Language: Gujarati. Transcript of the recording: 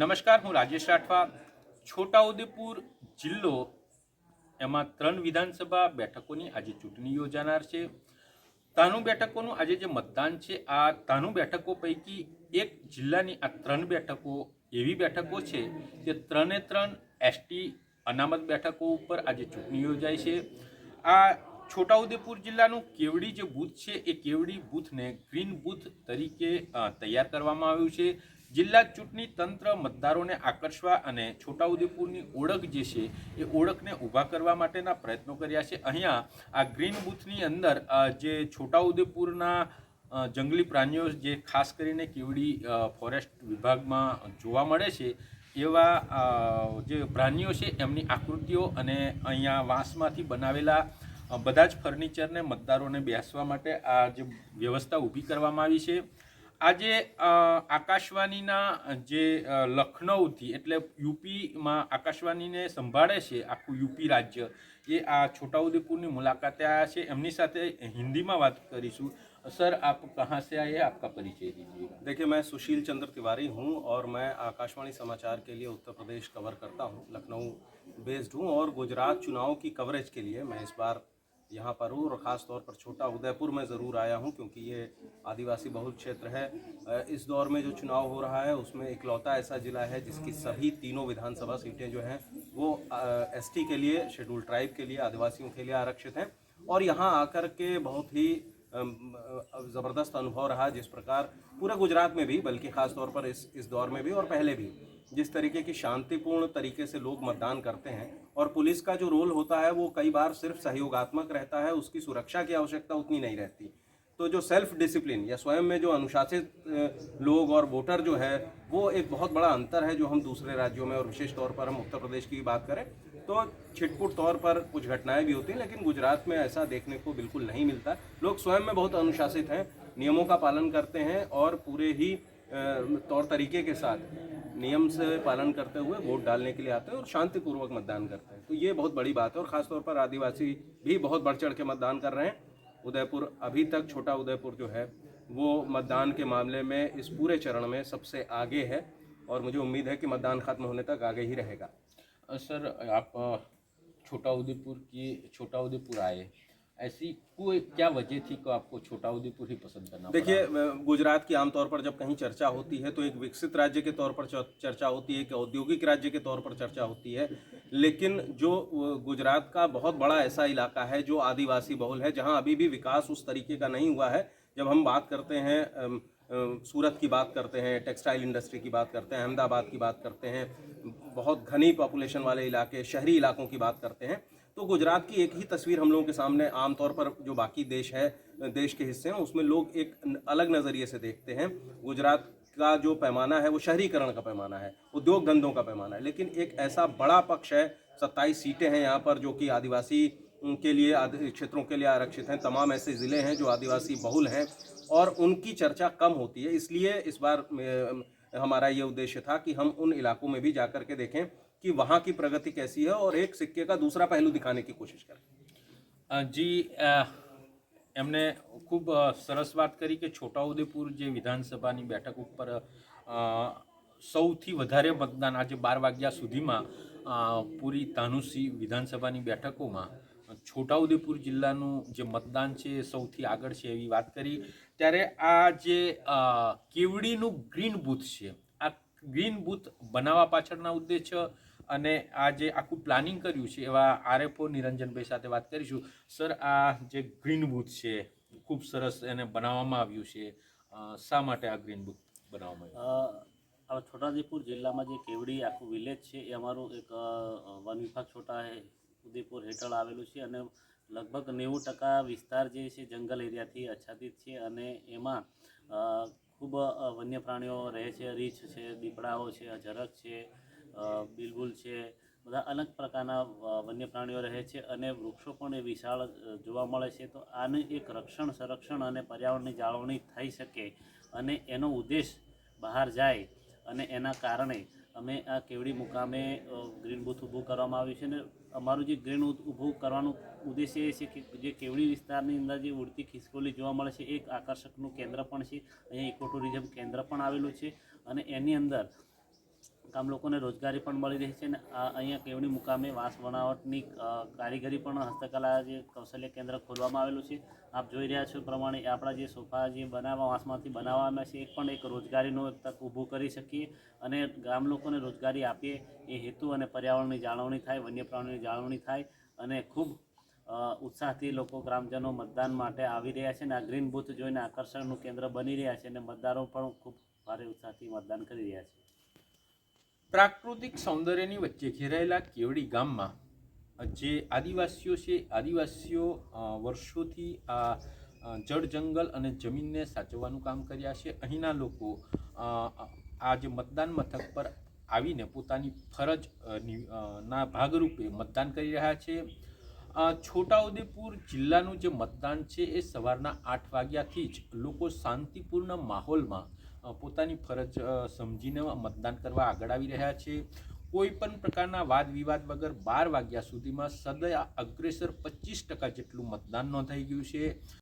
નમસ્કાર, હું રાજેશ રાઠવા. છોટાઉદેપુર જિલ્લો એમાં 3 વિધાનસભા બેઠકોની આજે ચૂંટણી યોજાનાર છે. તાનું બેઠકોનું આજે જે મતદાન છે, આ તાનું બેઠકો પૈકી એક જિલ્લાની આ 3 બેઠકો એવી બેઠકો છે કે 3 એસટી અનામત બેઠકો ઉપર આજે ચૂંટણી યોજાય છે. આ છોટાઉદેપુર જિલ્લાનું કેવડી જે બૂથ છે એ કેવડી બૂથને ગ્રીન બૂથ તરીકે તૈયાર કરવામાં આવ્યું છે. જિલ્લા ચૂંટણી તંત્ર મતદારોને આકર્ષવા અને છોટાઉદેપુરની ઓળખ જે છે એ ઓળખને ઊભા કરવા માટેના પ્રયત્નો કર્યા છે. અહીંયા આ ગ્રીન બૂથની અંદર જે છોટાઉદેપુરના જંગલી પ્રાણીઓ જે ખાસ કરીને કેવડી ફોરેસ્ટ વિભાગમાં જોવા મળે છે એવા જે પ્રાણીઓ છે એમની આકૃતિઓ અને અહીંયા વાંસમાંથી બનાવેલા બધા જ ફર્નિચરને મતદારોને બેસવા માટે આ જે વ્યવસ્થા ઊભી કરવામાં આવી છે. આજે આકાશવાણીના જે લખનૌથી એટલે યુપીમાં આકાશવાણીને સંભાળે છે આખું યુપી રાજ્ય, એ આ છોટાઉદેપુરની મુલાકાતે આવ્યા છે. એમની સાથે હિન્દીમાં વાત કરીશું. सर, आप कहाँ से आए, आपका परिचय दीजिएगा. देखिए, मैं सुशील चंद्र तिवारी हूँ और मैं आकाशवाणी समाचार के लिए उत्तर प्रदेश कवर करता हूँ. लखनऊ बेस्ड हूँ और गुजरात चुनाव की कवरेज के लिए मैं इस बार यहाँ पर हूँ और ख़ास तौर पर छोटा उदयपुर में ज़रूर आया हूँ क्योंकि ये आदिवासी बहुल क्षेत्र है. इस दौर में जो चुनाव हो रहा है उसमें इकलौता ऐसा ज़िला है जिसकी सभी तीनों विधानसभा सीटें जो हैं वो एसटी के लिए, शेड्यूल ट्राइब के लिए, आदिवासियों के लिए आरक्षित हैं. और यहाँ आकर के बहुत ही ज़बरदस्त अनुभव रहा. जिस प्रकार पूरे गुजरात में भी, बल्कि ख़ास तौर पर इस दौर में भी और पहले भी, जिस तरीके की शांतिपूर्ण तरीके से लोग मतदान करते हैं और पुलिस का जो रोल होता है वो कई बार सिर्फ सहयोगात्मक रहता है, उसकी सुरक्षा की आवश्यकता उतनी नहीं रहती. तो जो सेल्फ डिसिप्लिन या स्वयं में जो अनुशासित लोग और वोटर जो है वो एक बहुत बड़ा अंतर है जो हम दूसरे राज्यों में और विशेष तौर पर हम उत्तर प्रदेश की बात करें तो छिटपुट तौर पर कुछ घटनाएं भी होती हैं, लेकिन गुजरात में ऐसा देखने को बिल्कुल नहीं मिलता. लोग स्वयं में बहुत अनुशासित हैं, नियमों का पालन करते हैं और पूरे ही तौर तरीके के साथ नियम से पालन करते हुए वोट डालने के लिए आते हैं और शांतिपूर्वक मतदान करते हैं. तो ये बहुत बड़ी बात है और ख़ासतौर पर आदिवासी भी बहुत बढ़ चढ़ के मतदान कर रहे हैं. उदयपुर अभी तक, छोटा उदयपुर जो है वो मतदान के मामले में इस पूरे चरण में सबसे आगे है और मुझे उम्मीद है कि मतदान खत्म होने तक आगे ही रहेगा. सर, आप छोटाउदेपुर आए, ऐसी कोई क्या वजह थी कि आपको छोटाउदेपुर ही पसंद करना पड़ा? देखिए, गुजरात की आमतौर पर जब कहीं चर्चा होती है तो एक विकसित राज्य के तौर पर चर्चा होती है, एक औद्योगिक राज्य के तौर पर चर्चा होती है. लेकिन जो गुजरात का बहुत बड़ा ऐसा इलाका है जो आदिवासी बहुल है, जहां अभी भी विकास उस तरीके का नहीं हुआ है. जब हम बात करते हैं सूरत की बात करते हैं, टेक्सटाइल इंडस्ट्री की बात करते हैं, अहमदाबाद की बात करते हैं, बहुत घनी पॉपुलेशन वाले इलाके, शहरी इलाकों की बात करते हैं, तो गुजरात की एक ही तस्वीर हम लोगों के सामने आमतौर पर जो बाकी देश है, देश के हिस्से हैं, उसमें लोग एक अलग नज़रिए से देखते हैं. गुजरात का जो पैमाना है वो शहरीकरण का पैमाना है, उद्योग धंधों का पैमाना है. लेकिन एक ऐसा बड़ा पक्ष है, 27 सीटें हैं यहाँ पर जो कि आदिवासी के लिए, क्षेत्रों के लिए आरक्षित हैं. तमाम ऐसे ज़िले हैं जो आदिवासी बहुल हैं और उनकी चर्चा कम होती है. इसलिए इस बार हमारा ये उद्देश्य था कि हम उन इलाकों में भी जाकर के देखें कि वहाँ की प्रगति कैसी है और एक सिक्के का दूसरा पहलू दिखाने की कोशिश करें. जी, એમણે ખૂબ સરસ વાત કરી કે છોટાઉદેપુર જે વિધાનસભાની બેઠક ઉપર સૌથી વધારે મતદાન આજે 12 વાગ્યા સુધીમાં પૂરી તાનુસી વિધાનસભાની બેઠકોમાં છોટાઉદેપુર જિલ્લાનું જે મતદાન છે એ સૌથી આગળ છે એવી વાત કરી. ત્યારે આ જે કેવડીનું ગ્રીન બૂથ છે, આ ગ્રીન બૂથ બનાવવા પાછળના ઉદ્દેશ્ય અને આ જે આખું પ્લાનિંગ કર્યું છે એવા આરએફઓ નિરંજનભાઈ સાથે વાત કરીશું. સર, આ જે ગ્રીન બૂથ છે ખૂબ સરસ એને બનાવવામાં આવ્યું છે, શા માટે આ ગ્રીન બૂથ બનાવવામાં આવ્યું? છોટાઉદેપુર જિલ્લામાં જે કેવડી આખું વિલેજ છે એ અમારું એક વન વિભાગ છોટા ઉદેપુર હેઠળ આવેલું છે અને લગભગ 90% વિસ્તાર જે છે જંગલ એરિયાથી આચ્છાદિત છે અને એમાં ખૂબ વન્ય પ્રાણીઓ રહે છે. રીંછ છે, દીપડાઓ છે, ઝરખ છે, બિલબુલ છે, બધા અલગ પ્રકારના વન્ય પ્રાણીઓ રહે છે અને વૃક્ષો પણ એ વિશાળ જોવા મળે છે. તો આનું એક રક્ષણ, સંરક્ષણ અને પર્યાવરણની જાળવણી થઈ શકે અને એનો ઉદ્દેશ બહાર જાય અને એના કારણે અમે આ કેવડી મુકામે ગ્રીન બૂથ ઊભું કરવામાં આવ્યું છે. અને અમારું જે ગ્રીન ઊભું કરવાનું ઉદ્દેશ્ય એ છે કે જે કેવડી વિસ્તારની અંદર જે ઉડતી ખિસકોલી જોવા મળે છે એક આકર્ષકનું કેન્દ્ર પણ છે. અહીંયા ઇકો ટુરિઝમ કેન્દ્ર પણ આવેલું છે અને એની અંદર ગામ લોકોને રોજગારી પણ મળી રહી છે અને અહીંયા કેવડી મુકામે વાંસ બનાવટની કારીગરી પણ હસ્તકલા જે કૌશલ્ય કેન્દ્ર ખોલવામાં આવેલું છે. આપ જોઈ રહ્યા છો એ પ્રમાણે આપણા જે સોફા જે બનાવવા વાંસમાંથી બનાવવામાં છે એ પણ એક રોજગારીનો એક તક ઊભું કરી શકીએ અને ગામ લોકોને રોજગારી આપીએ એ હેતુ અને પર્યાવરણની જાળવણી થાય, વન્ય પ્રાણીની જાળવણી થાય અને ખૂબ ઉત્સાહથી લોકો ગ્રામજનો મતદાન માટે આવી રહ્યા છે અને આ ગ્રીન બૂથ જોઈને આકર્ષણનું કેન્દ્ર બની રહ્યા છે અને મતદારો પણ ખૂબ ભારે ઉત્સાહથી મતદાન કરી રહ્યા છે. પ્રાકૃતિક સૌંદર્યની વચ્ચે ઘેરાયેલા કેવડી ગામમાં જે આદિવાસીઓ છે, આદિવાસીઓ વર્ષોથી આ જળ જંગલ અને જમીનને સાચવવાનું કામ કર્યા છે. અહીંના લોકો આ જે મતદાન મથક પર આવીને પોતાની ફરજ ના ભાગરૂપે મતદાન કરી રહ્યા છે. છોટાઉદેપુર જિલ્લાનું જે મતદાન છે એ સવારના 8 વાગ્યાથી જ લોકો શાંતિપૂર્ણ માહોલમાં પોતાની ફરજ સમજીને મતદાન કરવા આગળ આવી રહ્યા છે. કોઈ પણ પ્રકારના વાદ વિવાદ વગર 12 વાગ્યા સુધીમાં સદય અગ્રેસર 25% જેટલું મતદાન નોંધાઈ ગયું છે.